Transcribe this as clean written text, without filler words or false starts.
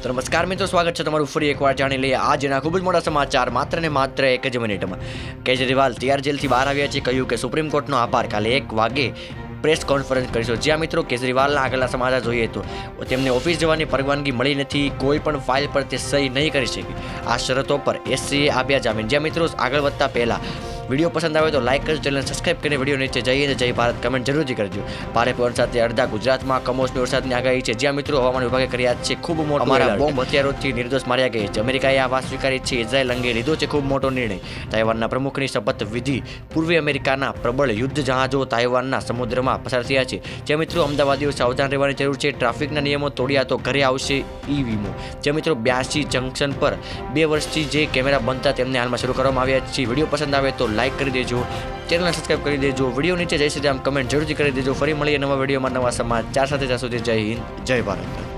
તો નમસ્કાર મિત્રો, સ્વાગત છે તમારું ફરી એકવાર. જાણી લઈએ આજના ખૂબ જ મોટા સમાચાર માત્ર ને માત્ર એક જ મિનિટમાં. કેજરીવાલ તિહાર જેલથી બહાર આવ્યા છે. કહ્યું કે સુપ્રીમ કોર્ટનો આભાર. કાલે 1 વાગે પ્રેસ કોન્ફરન્સ કરીશું. જ્યાં મિત્રો કેજરીવાલના આગળના સમાચાર જોઈએ તો તેમને ઓફિસ જવાની પરવાનગી મળી નથી. કોઈ પણ ફાઇલ પર તે સહી નહીં કરી શકે. આ શરતો પર એસસીએ આપ્યા જામીન. જ્યાં મિત્રો આગળ વધતા પહેલા વિડીયો પસંદ આવે તો લાઇક કરજો, ચેનલ સબસ્ક્રાઇબ કરીને વિડીયો નીચે જઈને જય ભારત કમેન્ટ જરૂરથી કરજો. ભારે પવન સાથે અડધા ગુજરાતમાં કમોસમી વરસાદની આગાહી છે. જ્યાં મિત્રો હવામાન વિભાગે કર્યા છે ખૂબ મોટો અમારા બોમ્બ હથિયારોથી નિર્દોષ માર્યા ગયા છે. અમેરિકાએ આ વાત સ્વીકારી છે. ઇઝરાયલ અંગે લીધો છે ખૂબ મોટો નિર્ણય. તાઇવાનના પ્રમુખની શપથ વિધિ પૂર્વે અમેરિકાના પ્રબળ યુદ્ધ જહાજો તાઇવાનના સમુદ્રમાં પસાર થયા છે. જ્યાં મિત્રો અમદાવાદીઓ સાવધાન રહેવાની જરૂર છે. ટ્રાફિકના નિયમો તોડ્યા તો ઘરે આવશે ઈ વીમો. જ્યાં મિત્રો 82 જંકશન પર 2 વર્ષથી જે કેમેરા બનતા તેમને હાલમાં શરૂ કરવામાં આવ્યા છે. વિડીયો પસંદ આવે તો લાઇક કરી દેજો, ચેનલને સબસ્ક્રાઇબ કરી દેજો, વિડીયો નીચે જય શ્રી રામ કમેન્ટ જરૂરથી કરી દેજો. ફરી મળીએ નવા વિડીયોમાં નવા સમાચાર સાથે. ત્યાં સુધી જય હિન્દ, જય ભારત.